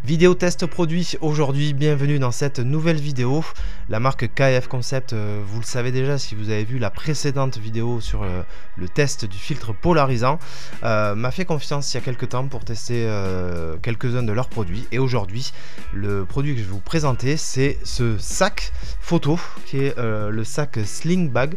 Vidéo test produit aujourd'hui, bienvenue dans cette nouvelle vidéo. La marque KF Concept, vous le savez déjà si vous avez vu la précédente vidéo sur le test du filtre polarisant, m'a fait confiance il y a quelques temps pour tester quelques-uns de leurs produits. Et aujourd'hui, le produit que je vais vous présenter, c'est ce sac photo qui est le sac Sling Bag.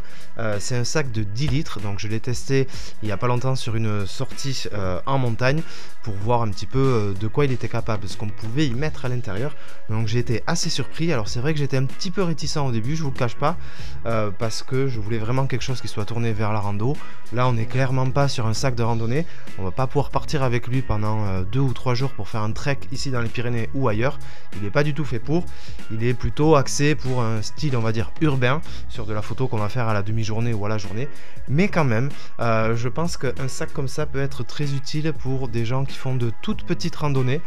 C'est un sac de 10 litres, donc je l'ai testé il n'y a pas longtemps sur une sortie en montagne pour voir un petit peu de quoi il était capable, ce qu'on pouvait y mettre à l'intérieur. Donc j'ai été assez surpris. Alors c'est vrai que j'étais un petit peu réticent au début, je vous le cache pas, parce que je voulais vraiment quelque chose qui soit tourné vers la rando. Là on n'est clairement pas sur un sac de randonnée, on va pas pouvoir partir avec lui pendant 2 ou 3 jours pour faire un trek ici dans les Pyrénées ou ailleurs. Il n'est pas du tout fait pour, il est plutôt axé pour un style on va dire urbain, sur de la photo qu'on va faire à la demi-journée ou à la journée. Mais quand même, je pense qu'un sac comme ça peut être très utile pour des gens qui font de toutes petites randonnées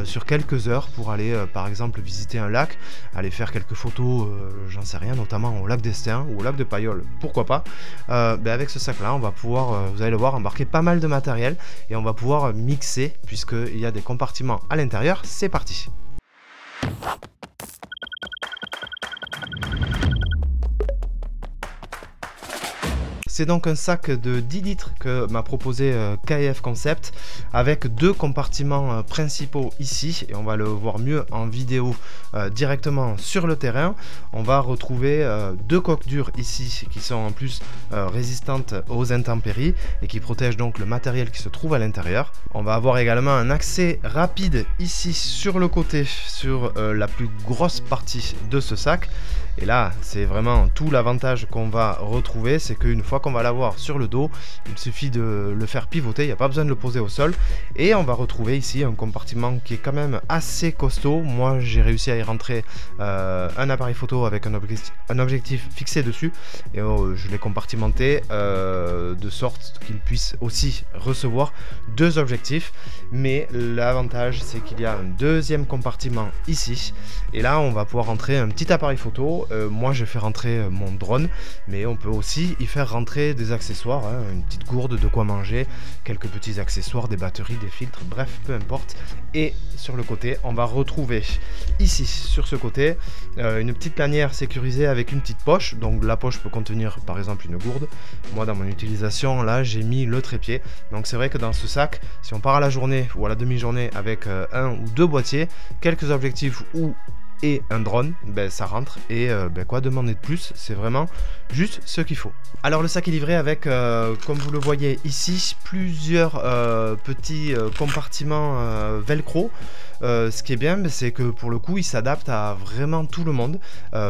sur quelques heures pour aller par exemple visiter un lac, aller faire quelques photos, j'en sais rien, notamment au lac d'Estaing ou au lac de Payolle, pourquoi pas. Avec ce sac là on va pouvoir, vous allez le voir, embarquer pas mal de matériel et on va pouvoir mixer puisqu'il y a des compartiments à l'intérieur. C'est parti. C'est donc un sac de 10 litres que m'a proposé KF Concept avec 2 compartiments principaux ici et on va le voir mieux en vidéo directement sur le terrain. On va retrouver 2 coques dures ici qui sont en plus résistantes aux intempéries et qui protègent donc le matériel qui se trouve à l'intérieur. On va avoir également un accès rapide ici sur le côté, sur la plus grosse partie de ce sac. Et là, c'est vraiment tout l'avantage qu'on va retrouver, c'est qu'une fois qu'on va l'avoir sur le dos, il suffit de le faire pivoter, il n'y a pas besoin de le poser au sol. Et on va retrouver ici un compartiment qui est quand même assez costaud. Moi, j'ai réussi à y rentrer un appareil photo avec un objectif fixé dessus. Et je l'ai compartimenté de sorte qu'il puisse aussi recevoir 2 objectifs. Mais l'avantage, c'est qu'il y a un deuxième compartiment ici. Et là, on va pouvoir rentrer un petit appareil photo. Moi je fais rentrer mon drone, mais on peut aussi y faire rentrer des accessoires, hein, une petite gourde, de quoi manger, quelques petits accessoires, des batteries, des filtres, bref, peu importe. Et sur le côté, on va retrouver ici, sur ce côté, une petite lanière sécurisée avec une petite poche. Donc la poche peut contenir par exemple une gourde. Moi dans mon utilisation, là j'ai mis le trépied. Donc c'est vrai que dans ce sac, si on part à la journée ou à la demi-journée avec 1 ou 2 boîtiers, quelques objectifs et un drone, ça rentre et quoi demander de plus, c'est vraiment juste ce qu'il faut. Alors le sac est livré avec, comme vous le voyez ici, plusieurs petits compartiments velcro. Ce qui est bien, c'est que pour le coup il s'adapte à vraiment tout le monde,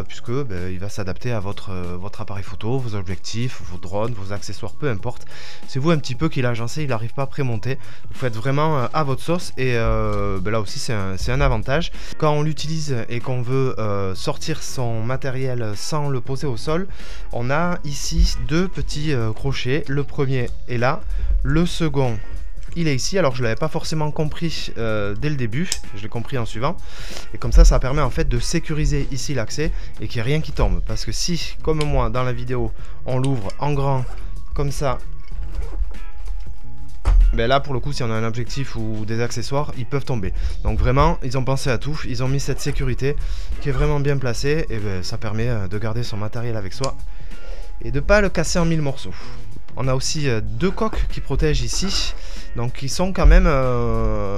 puisque il va s'adapter à votre appareil photo, vos objectifs, vos drones, vos accessoires, peu importe. C'est vous un petit peu qui l'agencez, il n'arrive pas prémonté. Vous faites vraiment à votre sauce et là aussi c'est un avantage. Quand on l'utilise et qu'on veut sortir son matériel sans le poser au sol, on a ici 2 petits crochets. Le premier est là, le second il est ici. Alors je l'avais pas forcément compris dès le début, je l'ai compris en suivant, et comme ça permet en fait de sécuriser ici l'accès et qu'il n'y ait rien qui tombe, parce que si comme moi dans la vidéo on l'ouvre en grand comme ça, là pour le coup si on a un objectif ou des accessoires ils peuvent tomber. Donc vraiment ils ont pensé à tout, ils ont mis cette sécurité qui est vraiment bien placée et ça permet de garder son matériel avec soi et de pas le casser en 1000 morceaux. On a aussi 2 coques qui protègent ici, donc qui sont quand même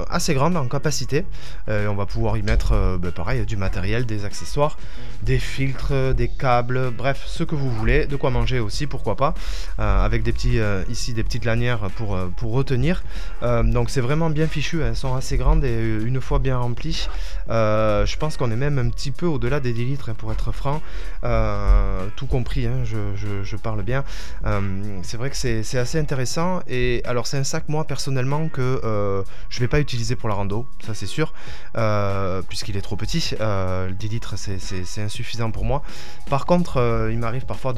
assez grandes en capacité. On va pouvoir y mettre pareil du matériel, des accessoires, des filtres, des câbles, bref ce que vous voulez, de quoi manger aussi pourquoi pas, avec des petits ici des petites lanières pour retenir. Donc c'est vraiment bien fichu, elles sont assez grandes et une fois bien remplies, je pense qu'on est même un petit peu au-delà des 10 litres pour être franc, tout compris, hein, je parle bien. C'est vrai que c'est assez intéressant. Et alors c'est un sac moi personnellement que je vais pas utiliser pour la rando, ça c'est sûr, puisqu'il est trop petit. 10 litres c'est insuffisant pour moi. Par contre il m'arrive parfois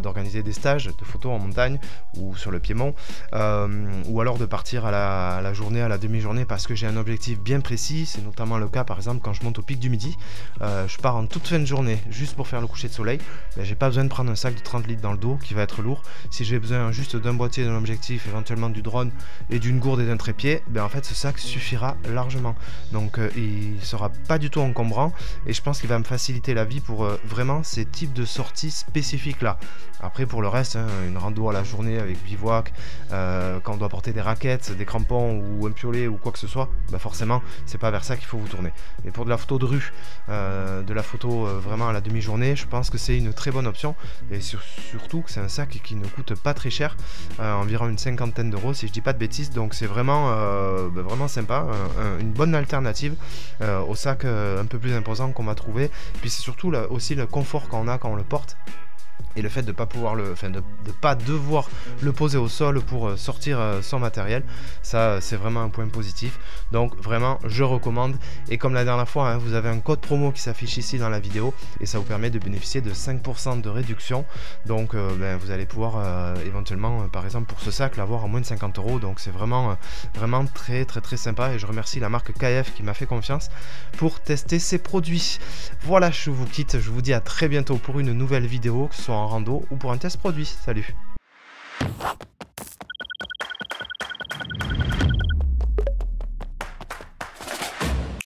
d'organiser des stages de photos en montagne ou sur le Piémont, ou alors de partir à la journée, à la demi-journée, parce que j'ai un objectif bien précis. C'est notamment le cas par exemple quand je monte au pic du Midi. Je pars en toute fin de journée juste pour faire le coucher de soleil. J'ai pas besoin de prendre un sac de 30 litres dans le dos qui va être lourd. Si j'ai besoin juste d'un boîtier, d'un objectif, éventuellement du drone et du d'une gourde et d'un trépied, ben en fait ce sac suffira largement. Donc il sera pas du tout encombrant et je pense qu'il va me faciliter la vie pour vraiment ces types de sorties spécifiques là. Après pour le reste, hein, une rando à la journée avec bivouac, quand on doit porter des raquettes, des crampons ou un piolet ou quoi que ce soit, bah forcément c'est pas vers ça qu'il faut vous tourner. Et pour de la photo de rue, de la photo vraiment à la demi-journée, je pense que c'est une très bonne option et surtout que c'est un sac qui ne coûte pas très cher, environ une cinquantaine d'euros si je dis pas de bêtises, donc c'est vraiment, vraiment sympa, une bonne alternative au sac un peu plus imposant qu'on va trouver. Puis c'est surtout aussi le confort qu'on a quand on le porte. Et le fait de pas pouvoir de pas devoir le poser au sol pour sortir son matériel, ça c'est vraiment un point positif. Donc vraiment je recommande. Et comme la dernière fois, hein, vous avez un code promo qui s'affiche ici dans la vidéo et ça vous permet de bénéficier de 5% de réduction. Donc vous allez pouvoir éventuellement, par exemple pour ce sac, l'avoir à moins de 50 euros. Donc c'est vraiment très sympa et je remercie la marque KF qui m'a fait confiance pour tester ces produits. Voilà, je vous quitte, je vous dis à très bientôt pour une nouvelle vidéo, que ce soit en rando ou pour un test produit. Salut!